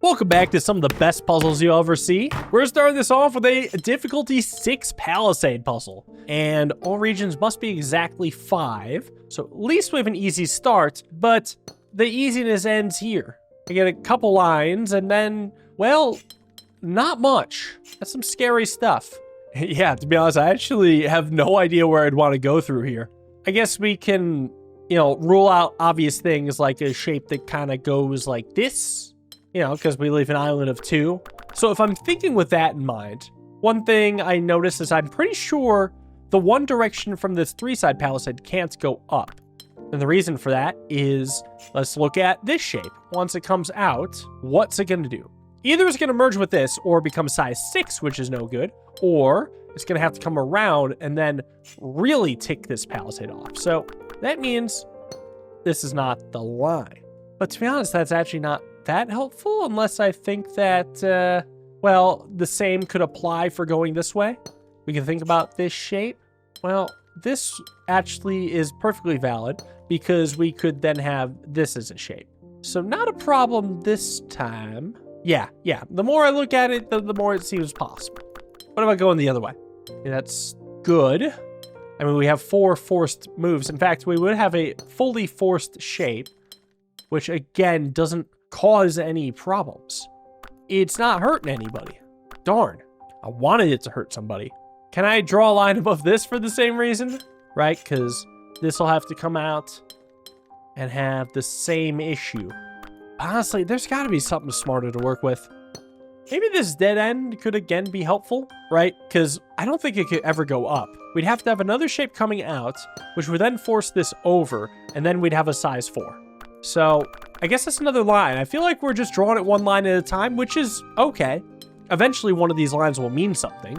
Welcome back to some of the best puzzles you'll ever see. We're starting this off with a difficulty 6 Palisade puzzle. And all regions must be exactly 5. So at least we have an easy start, but the easiness ends here. I get a couple lines and then, well, not much. That's some scary stuff. Yeah, to be honest, I actually have no idea where I'd want to go through here. I guess we can, rule out obvious things like a shape that kind of goes like this. Because we leave an island of 2. So if I'm thinking with that in mind, one thing I notice is I'm pretty sure the one direction from this 3-side palisade can't go up. And the reason for that is, let's look at this shape. Once it comes out, what's it going to do? Either it's going to merge with this or become size 6, which is no good, or it's going to have to come around and then really tick this palisade off. So that means this is not the line. But to be honest, that's actually not that helpful, unless I think that, well, the same could apply for going this way. We can think about this shape. Well, this actually is perfectly valid because we could then have this as a shape. So not a problem this time. Yeah. The more I look at it, the more it seems possible. What about going the other way? Yeah, that's good. I mean, we have 4 forced moves. In fact, we would have a fully forced shape, which again doesn't cause any problems. It's not hurting anybody. Darn, I wanted it to hurt somebody. Can I draw a line above this for the same reason? Right, because this will have to come out and have the same issue. Honestly, there's got to be something smarter to work with. Maybe this dead end could again be helpful, right? Because I don't think it could ever go up. We'd have to have another shape coming out, which would then force this over, and then we'd have a size 4. So I guess that's another line. I feel like we're just drawing it one line at a time, which is okay. Eventually, one of these lines will mean something.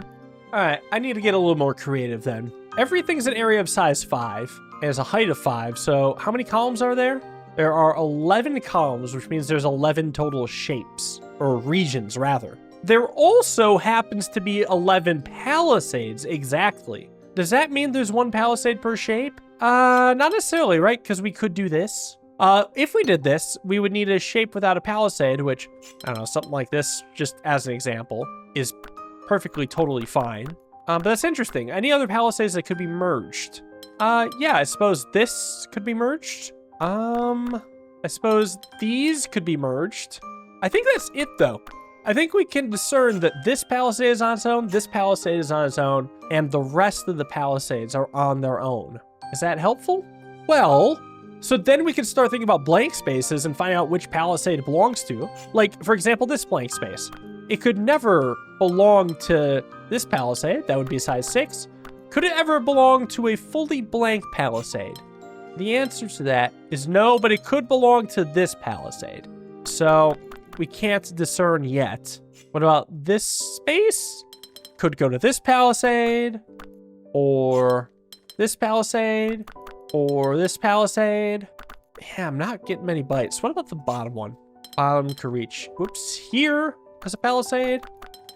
All right, I need to get a little more creative then. Everything's an area of size 5. It has a height of 5. So how many columns are there? There are 11 columns, which means there's 11 total shapes, or regions rather. There also happens to be 11 palisades exactly. Does that mean there's 1 palisade per shape? Not necessarily, right? Because we could do this. If we did this, we would need a shape without a palisade, which, I don't know, something like this, just as an example, is perfectly, totally fine. But that's interesting. Any other palisades that could be merged? Yeah, I suppose this could be merged. I suppose these could be merged. I think that's it, though. I think we can discern that this palisade is on its own, this palisade is on its own, and the rest of the palisades are on their own. Is that helpful? Well, so then we can start thinking about blank spaces and find out which palisade it belongs to. Like, for example, this blank space. It could never belong to this palisade. That would be size 6. Could it ever belong to a fully blank palisade? The answer to that is no, but it could belong to this palisade. So we can't discern yet. What about this space? Could go to this palisade, or this palisade, or this palisade. Yeah, I'm not getting many bites. What about the bottom one? Bottom could reach, whoops, here as a palisade.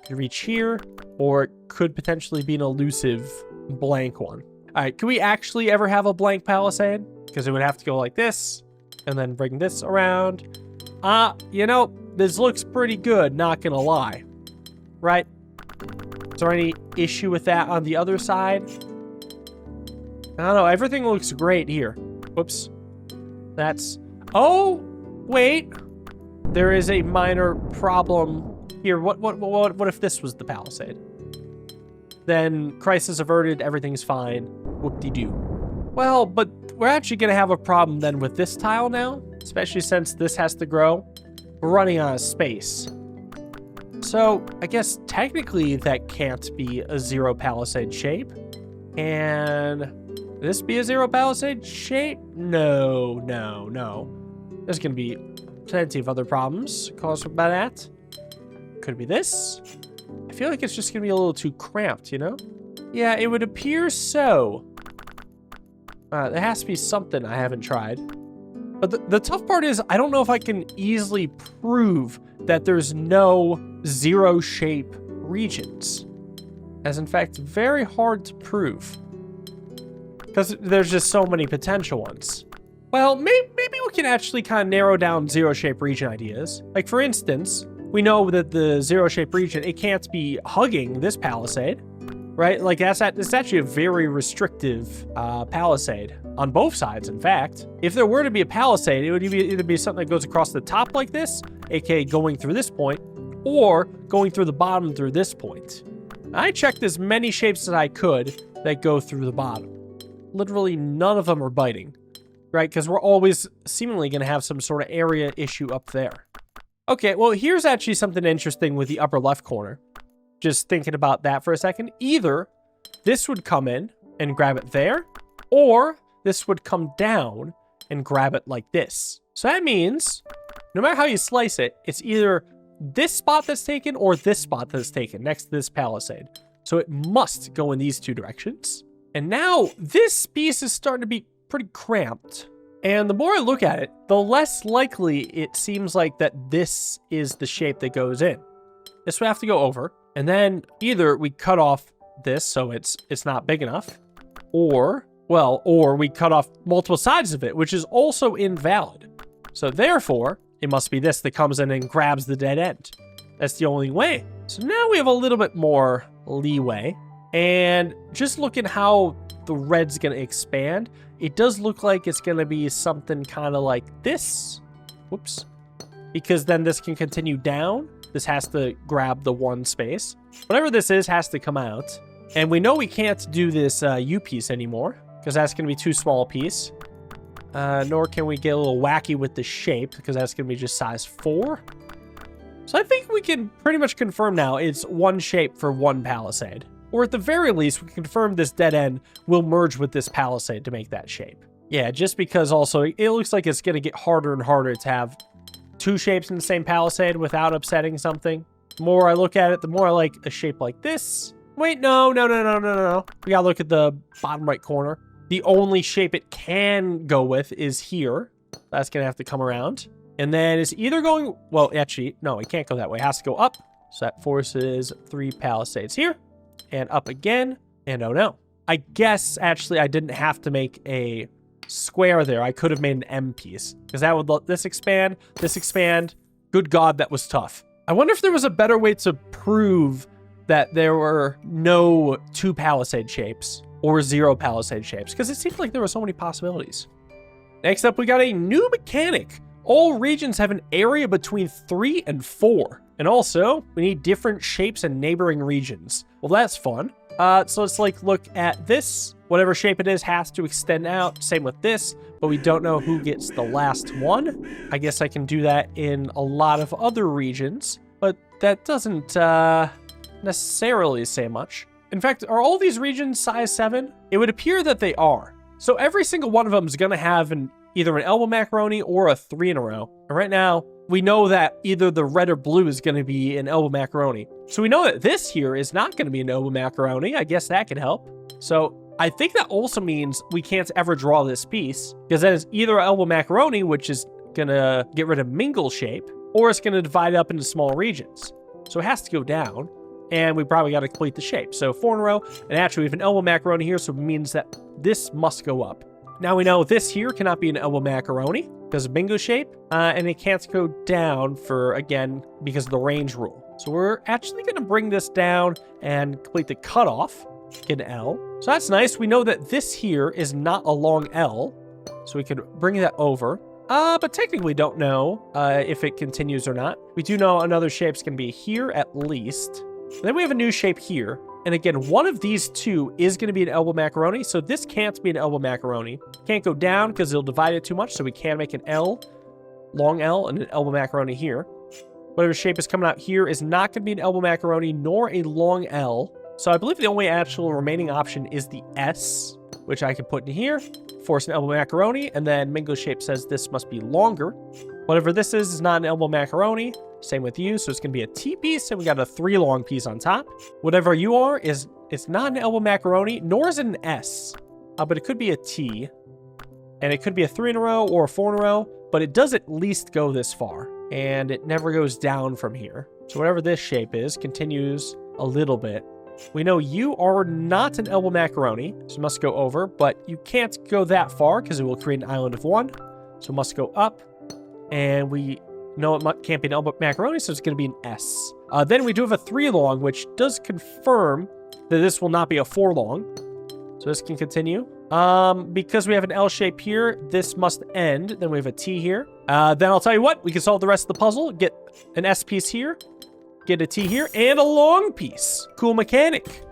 Could reach here, or it could potentially be an elusive blank one. All right, can we actually ever have a blank palisade? Because it would have to go like this, and then bring this around. This looks pretty good, not gonna lie. Right? Is there any issue with that on the other side? I don't know, everything looks great here. Whoops. Oh, wait. There is a minor problem here. What if this was the palisade? Then crisis averted, everything's fine. Whoop-de-doo. Well, but we're actually gonna have a problem then with this tile now, especially since this has to grow. We're running out of space. So I guess technically that can't be a 0 palisade shape. And this be a 0 palisade shape? No. There's gonna be plenty of other problems caused by that. Could be this. I feel like it's just gonna be a little too cramped, Yeah, it would appear so. There has to be something I haven't tried. But the tough part is I don't know if I can easily prove that there's no 0 shape regions. As in fact, very hard to prove. Because there's just so many potential ones. Well, maybe we can actually kind of narrow down 0 shape region ideas. Like for instance, we know that the zero shape region, it can't be hugging this palisade, right? Like it's actually a very restrictive palisade on both sides. In fact, if there were to be a palisade, it would either be something that goes across the top like this, aka going through this point, or going through the bottom through this point. I checked as many shapes as I could that go through the bottom. Literally none of them are biting, right? Because we're always seemingly going to have some sort of area issue up there. Okay, well, here's actually something interesting with the upper left corner. Just thinking about that for a second. Either this would come in and grab it there, or this would come down and grab it like this. So that means no matter how you slice it, it's either this spot that's taken or this spot that's taken next to this palisade. So it must go in these two directions. And now this piece is starting to be pretty cramped. And the more I look at it, the less likely it seems like that this is the shape that goes in. This would have to go over. And then either we cut off this so it's not big enough, or we cut off multiple sides of it, which is also invalid. So therefore, it must be this that comes in and grabs the dead end. That's the only way. So now we have a little bit more leeway. And just look at how the red's going to expand. It does look like it's going to be something kind of like this. Whoops. Because then this can continue down. This has to grab the one space. Whatever this is has to come out. And we know we can't do this U piece anymore, because that's going to be too small a piece. Nor can we get a little wacky with the shape, because that's going to be just size 4. So I think we can pretty much confirm now it's one shape for one palisade. Or at the very least, we confirm this dead end will merge with this palisade to make that shape. Yeah, just because also it looks like it's going to get harder and harder to have two shapes in the same palisade without upsetting something. The more I look at it, the more I like a shape like this. Wait, no. We gotta look at the bottom right corner. The only shape it can go with is here. That's gonna have to come around. And then it's either going, well, actually, no, it can't go that way. It has to go up. So that forces 3 palisades here. And up again, and oh no. I guess, actually, I didn't have to make a square there. I could have made an M piece, because that would let this expand. Good God, that was tough. I wonder if there was a better way to prove that there were no 2 palisade shapes or 0 palisade shapes, because it seemed like there were so many possibilities. Next up, we got a new mechanic. All regions have an area between 3 and 4. And also, we need different shapes in neighboring regions. Well, that's fun. So let's look at this. Whatever shape it is has to extend out. Same with this, but we don't know who gets the last one. I guess I can do that in a lot of other regions, but that doesn't necessarily say much. In fact, are all these regions size 7? It would appear that they are. So every single one of them is going to have either an elbow macaroni or a 3 in a row. And right now, we know that either the red or blue is going to be an elbow macaroni. So we know that this here is not going to be an elbow macaroni. I guess that could help. So I think that also means we can't ever draw this piece, because then it's either elbow macaroni, which is going to get rid of Mingle shape, or it's going to divide up into small regions. So it has to go down, and we probably got to complete the shape. So 4 in a row, and actually we have an elbow macaroni here, so it means that this must go up. Now we know this here cannot be an elbow macaroni because of Mingo shape, and it can't go down because of the range rule. So we're actually going to bring this down and complete the cutoff, get an L. So that's nice. We know that this here is not a long L, so we could bring that over. But technically don't know if it continues or not. We do know another shape's going to be here at least. And then we have a new shape here. And again, one of these two is going to be an elbow macaroni. So this can't be an elbow macaroni. Can't go down because it'll divide it too much. So we can make an L, long L, and an elbow macaroni here. Whatever shape is coming out here is not going to be an elbow macaroni nor a long L. So I believe the only actual remaining option is the S, which I can put in here, force an elbow macaroni, and then Mingo shape says this must be longer. Whatever this is not an elbow macaroni. Same with you, so it's going to be a T piece, and we got a 3 long piece on top. Whatever you are it's not an elbow macaroni, nor is it an S, but it could be a T, and it could be a 3 in a row or a 4 in a row, but it does at least go this far, and it never goes down from here. So whatever this shape is continues a little bit. We know you are not an elbow macaroni, so it must go over, but you can't go that far because it will create an island of 1, so it must go up, and we No, it can't be an L macaroni, so it's going to be an S. Then we do have a 3 long, which does confirm that this will not be a 4 long. So this can continue. Because we have an L shape here, this must end. Then we have a T here. Then I'll tell you what, we can solve the rest of the puzzle. Get an S piece here, get a T here, and a long piece. Cool mechanic.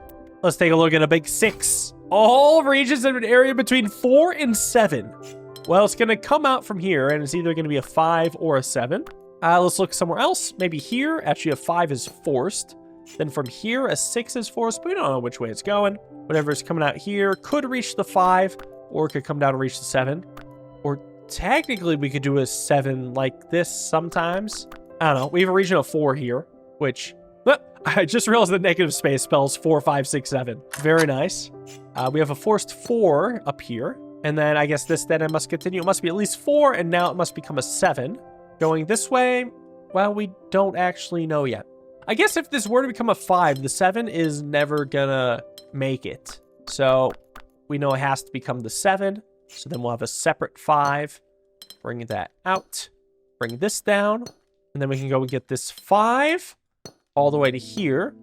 Let's take a look at a big 6. All regions in an area between 4 and 7. Well, it's going to come out from here, and it's either going to be a 5 or a 7. Let's look somewhere else. Maybe here. Actually, a 5 is forced. Then from here, a 6 is forced, but we don't know which way it's going. Whatever's coming out here could reach the 5, or it could come down and reach the 7. Or technically, we could do a 7 like this sometimes. I don't know. We have a region of 4 here, which... I just realized that negative space spells 4, 5, 6, 7. Very nice. We have a forced 4 up here. And then I guess this then it must continue. It must be at least 4, and now it must become a 7. Going this way, well, we don't actually know yet. I guess if this were to become a 5, the 7 is never gonna make it. So we know it has to become the 7. So then we'll have a separate 5. Bring that out. Bring this down. And then we can go and get this 5 all the way to here.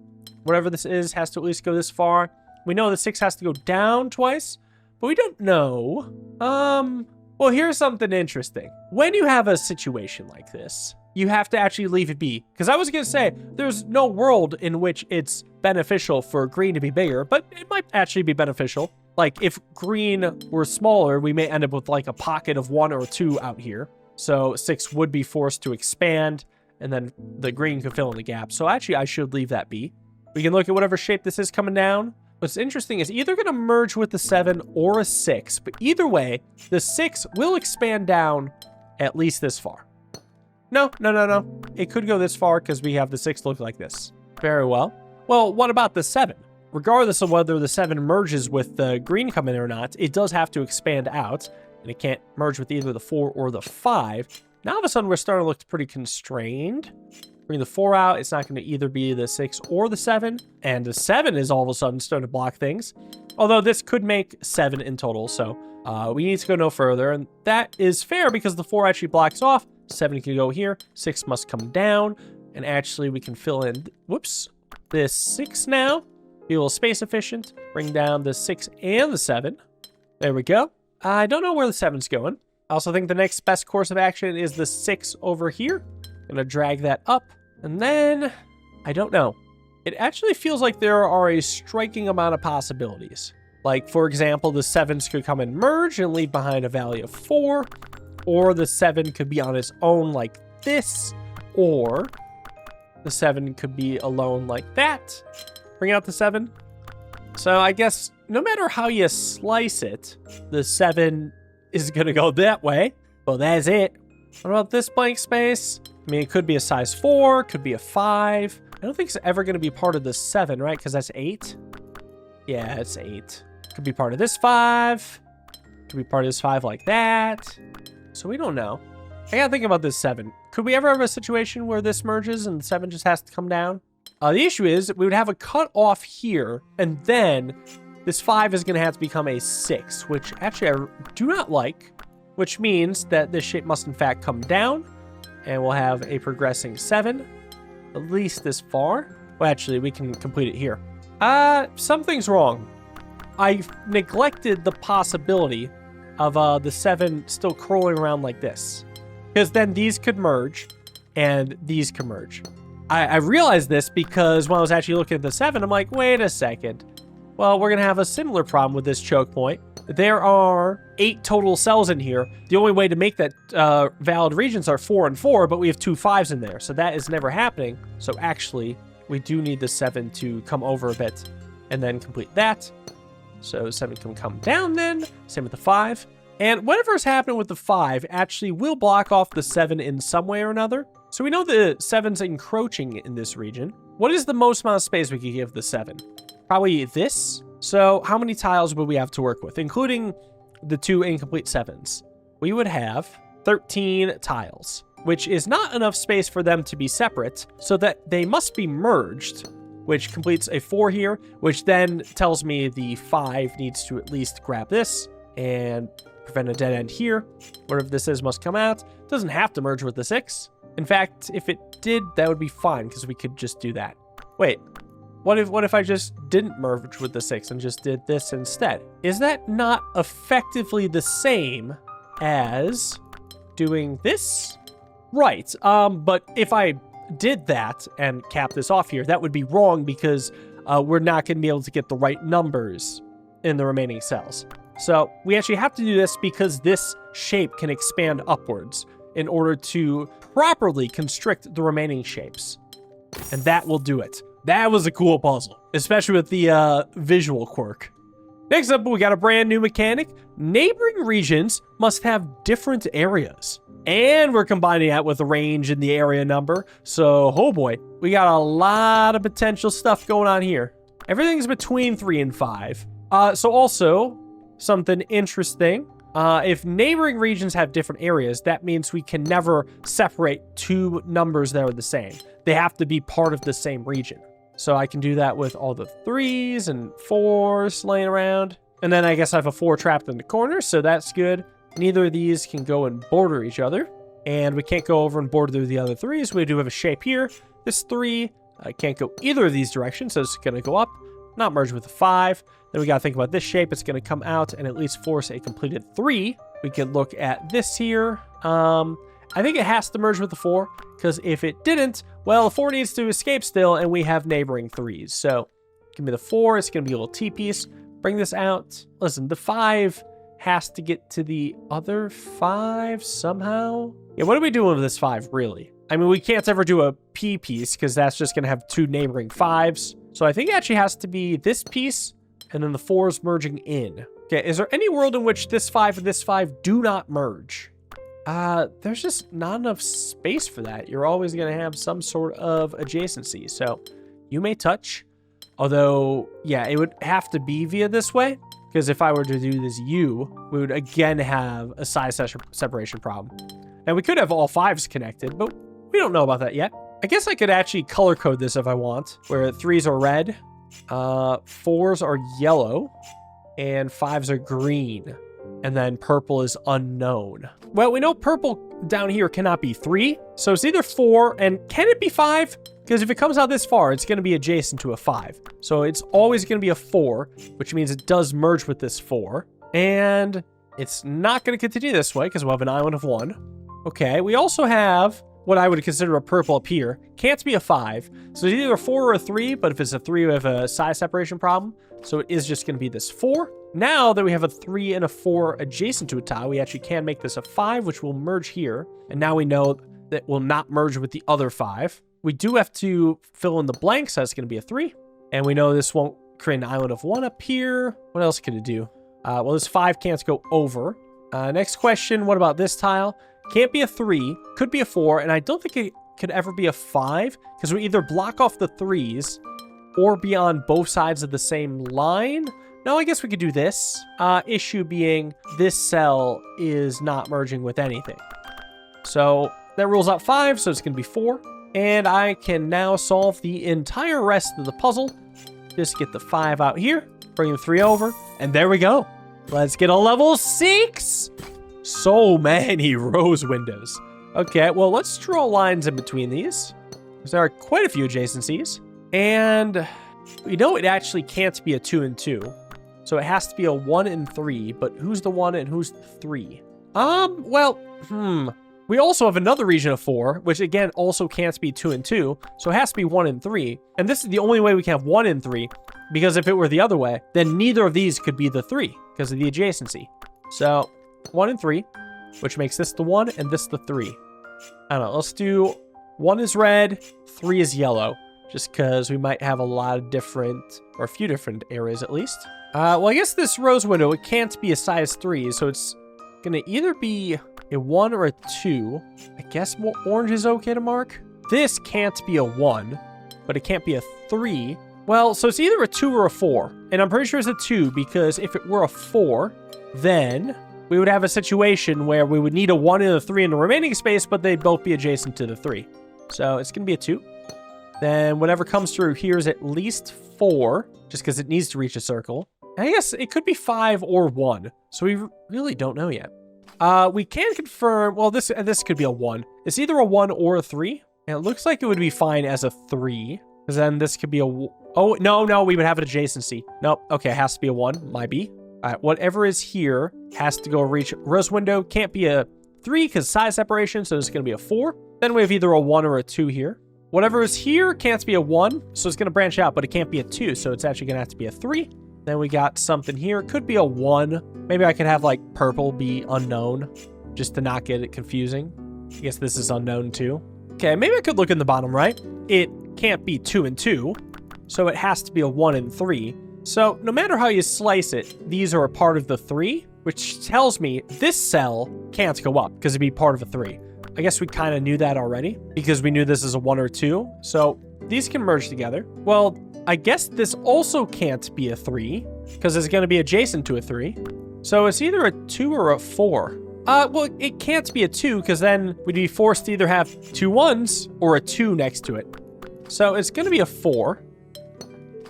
Whatever this is has to at least go this far. We know the 6 has to go down twice, but we don't know. Well, here's something interesting. When you have a situation like this, you have to actually leave it be. Because I was going to say, there's no world in which it's beneficial for green to be bigger, but it might actually be beneficial. Like, if green were smaller, we may end up with, like, a pocket of 1 or 2 out here. So 6 would be forced to expand, and then the green could fill in the gap. So actually, I should leave that be. We can look at whatever shape this is coming down. What's interesting is either going to merge with the 7 or a 6, but either way, the 6 will expand down at least this far. No. It could go this far because we have the 6 look like this. Very well. Well, what about the 7? Regardless of whether the 7 merges with the green coming in or not, it does have to expand out, and it can't merge with either the 4 or the 5. Now, all of a sudden, we're starting to look pretty constrained. Bring the 4 out, it's not going to either be the 6 or the 7. And the 7 is all of a sudden starting to block things. Although this could make 7 in total, so we need to go no further. And that is fair because the 4 actually blocks off. 7 can go here, 6 must come down. And actually, we can fill in, whoops, this 6 now. Be a little space efficient. Bring down the 6 and the 7. There we go. I don't know where the 7's going. I also think the next best course of action is the 6 over here. Gonna drag that up, and then I don't know. It actually feels like there are a striking amount of possibilities. Like, for example, the 7s could come and merge and leave behind a value of 4, or the 7 could be on its own like this, or the 7 could be alone like that. Bring out the 7. So I guess no matter how you slice it, the 7 is gonna go that way. Well, that's it. What about this blank space? I mean, it could be a size 4, could be a 5. I don't think it's ever going to be part of the 7, right? Because that's 8. Yeah, it's 8. Could be part of this 5. Could be part of this 5 like that. So we don't know. I gotta think about this 7. Could we ever have a situation where this merges and the 7 just has to come down? The issue is we would have a cut off here, and then this 5 is going to have to become a 6, which actually I do not like, which means that this shape must in fact come down. And we'll have a progressing 7, at least this far. Well, actually, we can complete it here. Something's wrong. I neglected the possibility of the 7 still curling around like this. Because then these could merge, and these could merge. I realized this because when I was actually looking at the 7, I'm like, wait a second. Well, we're going to have a similar problem with this choke point. There are 8 total cells in here. The only way to make that valid regions are 4 and 4, but we have 2 5s in there. So that is never happening. So actually, we do need the 7 to come over a bit and then complete that. So 7 can come down then. Same with the 5. And whatever is happening with the 5 actually will block off the 7 in some way or another. So we know the 7's encroaching in this region. What is the most amount of space we could give the 7? Probably this. So how many tiles would we have to work with, including the 2 incomplete 7s? We would have 13 tiles, which is not enough space for them to be separate, so that they must be merged, which completes a 4 here, which then tells me the 5 needs to at least grab this and prevent a dead end here. Whatever this is must come out. It doesn't have to merge with the 6. In fact, if it did, that would be fine because we could just do that. Wait, what if I just didn't merge with the 6 and just did this instead? Is that not effectively the same as doing this? Right, but if I did that and cap this off here, that would be wrong because we're not going to be able to get the right numbers in the remaining cells. So we actually have to do this because this shape can expand upwards in order to properly constrict the remaining shapes. And that will do it. That was a cool puzzle, especially with the visual quirk. Next up, we got a brand new mechanic. Neighboring regions must have different areas. And we're combining that with the range and the area number. So, oh boy, we got a lot of potential stuff going on here. Everything's between 3 and 5. So also, something interesting. If neighboring regions have different areas, that means we can never separate two numbers that are the same. They have to be part of the same region. So I can do that with all the 3s and 4s laying around. And then I guess I have a 4 trapped in the corner, so that's good. Neither of these can go and border each other. And we can't go over and border the other 3s. We do have a shape here. This 3 can't go either of these directions, so it's going to go up, not merge with the 5. Then we got to think about this shape. It's going to come out and at least force a completed 3. We can look at this here. I think it has to merge with the 4, because if it didn't, well, the 4 needs to escape still, and we have neighboring 3s. So give me the 4. It's going to be a little T-piece. Bring this out. Listen, the 5 has to get to the other 5 somehow. Yeah, what are we doing with this 5, really? I mean, we can't ever do a P piece, because that's just going to have 2 neighboring 5s. So I think it actually has to be this piece, and then the 4s merging in. Okay, is there any world in which this 5 and this 5 do not merge? There's just not enough space for that. You're always going to have some sort of adjacency. So you may touch, although, yeah, it would have to be via this way, because if I were to do this U, we would again have a size separation problem. Now we could have all 5s connected, but we don't know about that yet. I guess I could actually color code this if I want, where 3s are red, 4s are yellow, and 5s are green. And then purple is unknown. Well, we know purple down here cannot be 3. So it's either 4, and can it be 5? Because if it comes out this far, it's going to be adjacent to a 5. So it's always going to be a 4, which means it does merge with this 4. And it's not going to continue this way because we'll have an island of 1. Okay, we also have what I would consider a purple up here. Can't be a 5. So it's either a 4 or a 3, but if it's a 3, we have a size separation problem. So it is just going to be this 4. Now that we have a 3 and a 4 adjacent to a tile, we actually can make this a 5, which will merge here. And now we know that will not merge with the other 5. We do have to fill in the blanks, so it's going to be a 3. And we know this won't create an island of 1 up here. What else could it do? Well, this 5 can't go over. Next question, what about this tile? Can't be a 3, could be a 4, and I don't think it could ever be a 5, because we either block off the 3s or be on both sides of the same line. No, I guess we could do this. Issue being this cell is not merging with anything. So that rules out 5, so it's going to be 4. And I can now solve the entire rest of the puzzle. Just get the 5 out here, bring the 3 over, and there we go. Let's get a level 6. So many rose windows. Okay, well, let's draw lines in between these, because there are quite a few adjacencies. And we know it actually can't be a 2 and 2. So it has to be a 1 and 3, but who's the 1 and who's the 3? We also have another region of 4, which again also can't be 2 and 2, so it has to be 1 and 3. And this is the only way we can have 1 and 3, because if it were the other way, then neither of these could be the 3, because of the adjacency. So 1 and 3, which makes this the 1 and this the 3. I don't know, let's do 1 is red, 3 is yellow, just because we might have a lot of different, or a few different areas at least. Well, I guess this rose window, it can't be a size 3, so it's going to either be a 1 or a 2. I guess more orange is okay to mark. This can't be a 1, but it can't be a 3. Well, so it's either a 2 or a 4, and I'm pretty sure it's a 2, because if it were a 4, then we would have a situation where we would need a 1 and a 3 in the remaining space, but they'd both be adjacent to the 3. So it's going to be a 2. Then whatever comes through here is at least 4, just because it needs to reach a circle. I guess it could be 5 or 1, so we really don't know yet. We can confirm, well, this could be a 1. It's either a 1 or a 3. And it looks like it would be fine as a 3. Because then this could be a, oh, no, we would have an adjacency. Nope, okay, it has to be a 1, might be. All right, whatever is here has to go reach rose window. Can't be a 3 because size separation, so it's going to be a 4. Then we have either a 1 or a 2 here. Whatever is here can't be a 1, so it's going to branch out, but it can't be a 2, so it's actually going to have to be a 3. Then we got something here. It could be a 1. Maybe I could have, like, purple be unknown, just to not get it confusing. I guess this is unknown, too. Okay, maybe I could look in the bottom right. It can't be 2 and 2, so it has to be a 1 and 3. So no matter how you slice it, these are a part of the 3, which tells me this cell can't go up because it'd be part of a 3. I guess we kind of knew that already because we knew this is a 1 or 2. So these can merge together. Well, I guess this also can't be a 3 because it's going to be adjacent to a 3. So it's either a 2 or a 4. Well, it can't be a 2 because then we'd be forced to either have 2 1s or a 2 next to it. So it's going to be a 4,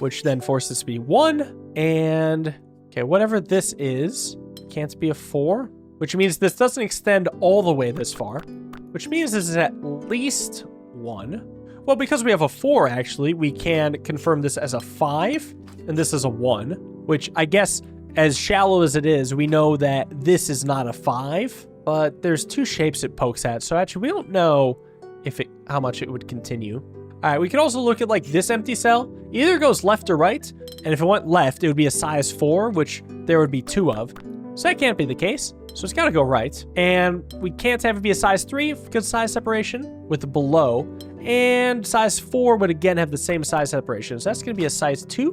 which then forces to be 1. And, okay, whatever this is, can't be a 4, which means this doesn't extend all the way this far, which means this is at least 1. Well, because we have a 4, actually, we can confirm this as a 5, and this is a 1, which I guess, as shallow as it is, we know that this is not a 5, but there's 2 shapes it pokes at, so actually we don't know if how much it would continue. All right, we can also look at, like, this empty cell. Either goes left or right, and if it went left, it would be a size 4, which there would be 2 of. So that can't be the case. So it's got to go right. And we can't have it be a size 3 because size separation with the below. And size 4 would again have the same size separation. So that's going to be a size 2,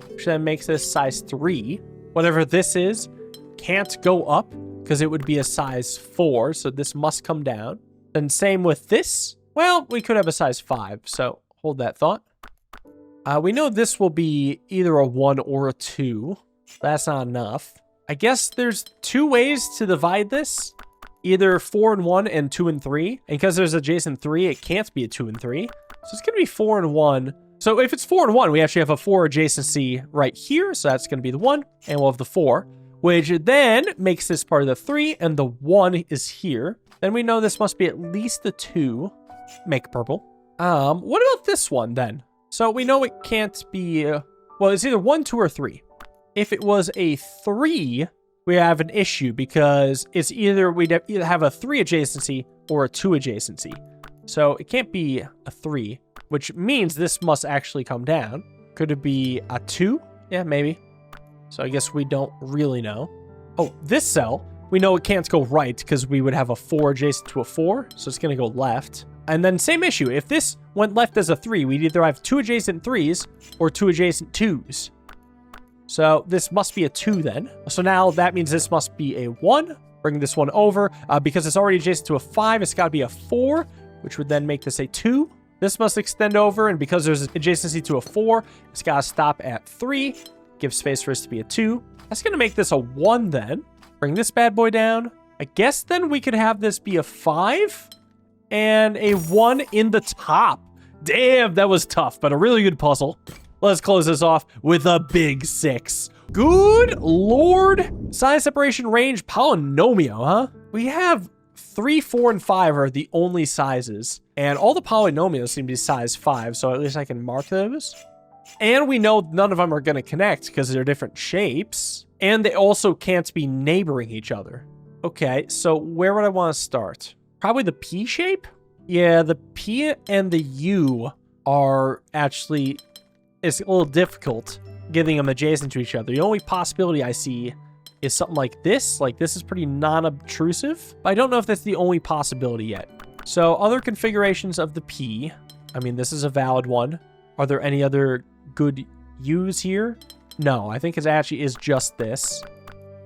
which then makes this size 3. Whatever this is can't go up because it would be a size 4. So this must come down. And same with this. Well, we could have a size 5. So hold that thought. We know this will be either a 1 or a 2. That's not enough. I guess there's 2 ways to divide this. Either 4 and 1 and 2 and 3. And because there's adjacent 3, it can't be a 2 and 3. So it's going to be 4 and 1. So if it's 4 and 1, we actually have a 4 adjacency right here. So that's going to be the 1. And we'll have the 4. Which then makes this part of the 3. And the 1 is here. Then we know this must be at least the 2. Make purple. What about this one then? So we know it can't be... well, it's either 1, 2, or 3. If it was a 3, we have an issue because it's either we'd either have a 3 adjacency or a 2 adjacency. So it can't be a 3, which means this must actually come down. Could it be a 2? Yeah, maybe. So I guess we don't really know. Oh, this cell, we know it can't go right because we would have a 4 adjacent to a 4. So it's going to go left. And then same issue. If this went left as a 3, we'd either have 2 adjacent 3s or 2 adjacent 2s. So this must be a 2 then. So now that means this must be a 1. Bring this one over. Because it's already adjacent to a 5, it's got to be a 4, which would then make this a 2. This must extend over, and because there's adjacency to a 4, it's got to stop at 3. Give space for this to be a 2. That's going to make this a 1 then. Bring this bad boy down. I guess then we could have this be a 5 and a 1 in the top. Damn, that was tough, but a really good puzzle. Let's close this off with a big 6. Good lord. Size separation range polyomino, huh? We have 3, 4, and 5 are the only sizes. And all the polynomials seem to be size 5, so at least I can mark those. And we know none of them are going to connect because they're different shapes. And they also can't be neighboring each other. Okay, so where would I want to start? Probably the P shape? Yeah, the P and the U are actually... it's a little difficult getting them adjacent to each other. The only possibility I see is something like this. Like, this is pretty non-obtrusive. But I don't know if that's the only possibility yet. So, other configurations of the P. I mean, this is a valid one. Are there any other good U's here? No, I think it actually is just this.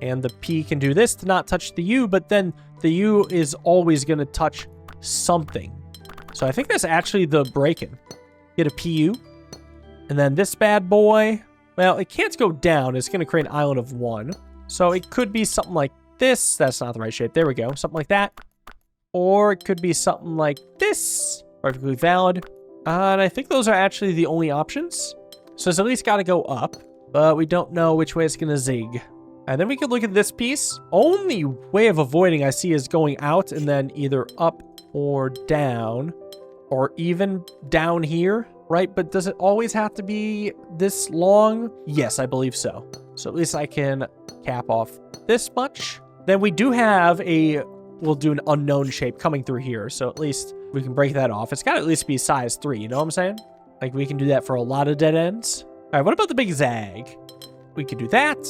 And the P can do this to not touch the U, but then the U is always going to touch something. So I think that's actually the break-in. Get a PU. And then this bad boy, well, it can't go down. It's going to create an island of 1. So it could be something like this. That's not the right shape. There we go. Something like that. Or it could be something like this. Perfectly valid. And I think those are actually the only options. So it's at least got to go up. But we don't know which way it's going to zig. And then we could look at this piece. Only way of avoiding I see is going out and then either up or down, or even down here, right? But does it always have to be this long? Yes, I believe so. So at least I can cap off this much. Then we do have we'll do an unknown shape coming through here. So at least we can break that off. It's got to at least be size 3, you know what I'm saying? Like we can do that for a lot of dead ends. All right, what about the big zag? We could do that,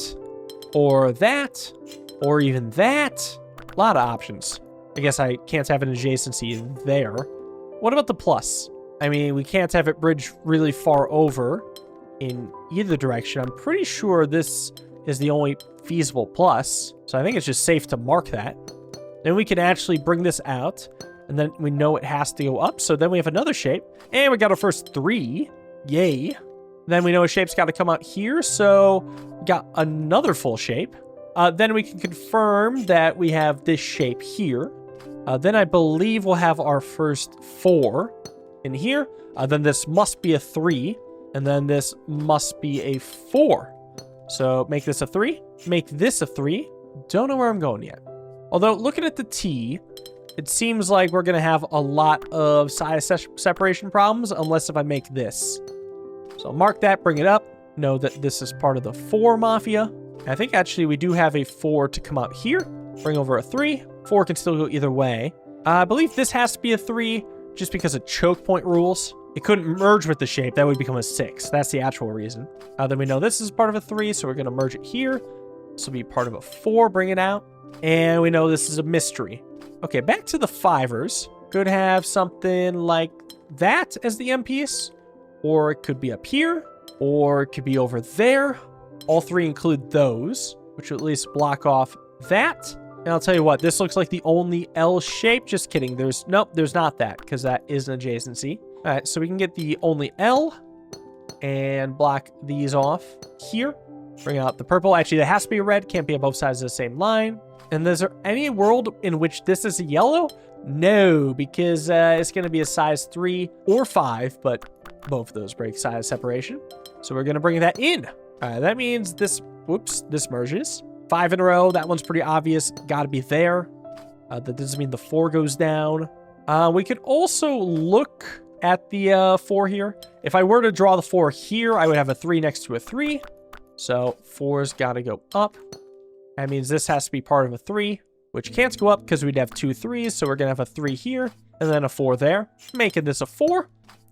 or even that. A lot of options. I guess I can't have an adjacency there. What about the plus? I mean, we can't have it bridge really far over in either direction. I'm pretty sure this is the only feasible plus. So I think it's just safe to mark that. Then we can actually bring this out. And then we know it has to go up. So then we have another shape. And we got our first 3. Yay. Then we know a shape's got to come out here. So we got another full shape. Then we can confirm that we have this shape here. Then I believe we'll have our first 4 in here. Then this must be a 3. And then this must be a 4. So make this a 3. Make this a 3. Don't know where I'm going yet. Although looking at the T, it seems like we're going to have a lot of size separation problems unless if I make this. So I'll mark that, bring it up. Know that this is part of the 4 mafia. I think actually we do have a 4 to come out here. Bring over a 3. 4 can still go either way. I believe this has to be a 3 just because of choke point rules. It couldn't merge with the shape. That would become a 6. That's the actual reason. Then we know this is part of a 3, so we're going to merge it here. This will be part of a 4. Bring it out. And we know this is a mystery. Okay, back to the 5ers. Could have something like that as the M piece. Or it could be up here. Or it could be over there. All 3 include those, which will at least block off that. And I'll tell you what, this looks like the only L shape. Just kidding. Nope, there's not that, because that is an adjacency. All right, so we can get the only L and block these off here. Bring out the purple. Actually, that has to be a red. Can't be on both sides of the same line. And is there any world in which this is a yellow? No, because it's going to be a size 3 or 5, but both of those break size separation. So we're going to bring that in. That means this merges. 5 in a row. That one's pretty obvious. Got to be there. That doesn't mean the 4 goes down. We could also look at the 4 here. If I were to draw the 4 here, I would have a 3 next to a 3. So 4's got to go up. That means this has to be part of a 3, which can't go up because we'd have 2 3s. So we're going to have a 3 here and then a 4 there. Making this a 4,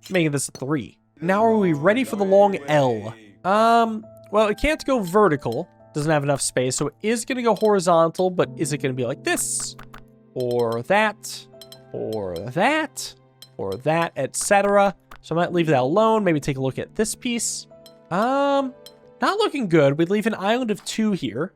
making this a 3. Now are we ready for the long L? Well, it can't go vertical. Doesn't have enough space. So it is going to go horizontal, but is it going to be like this? Or that? Or that? Or that, etc. So I might leave that alone. Maybe take a look at this piece. Not looking good. We'd leave an island of 2 here.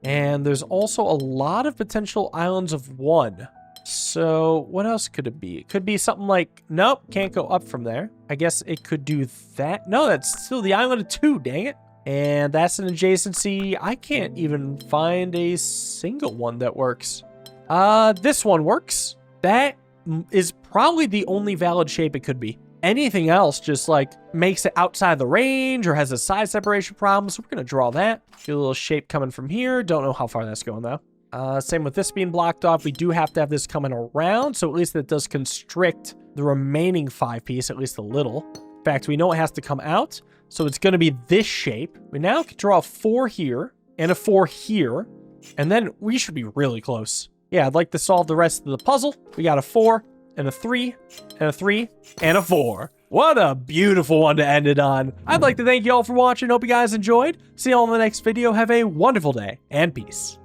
And there's also a lot of potential islands of 1. So what else could it be? It could be something like, nope, can't go up from there. I guess it could do that. No, that's still the island of 2, dang it. And that's an adjacency. I can't even find a single one that works. This one works. That is probably the only valid shape it could be. Anything else just like makes it outside the range or has a size separation problem. So we're going to draw that. Get a little shape coming from here. Don't know how far that's going though. Same with this being blocked off. We do have to have this coming around. So at least it does constrict the remaining 5 piece, at least a little. In fact, we know it has to come out. So it's going to be this shape. We now can draw a 4 here and a 4 here. And then we should be really close. Yeah, I'd like to solve the rest of the puzzle. We got a 4 and a 3 and a 3 and a 4. What a beautiful one to end it on. I'd like to thank you all for watching. Hope you guys enjoyed. See you all in the next video. Have a wonderful day and peace.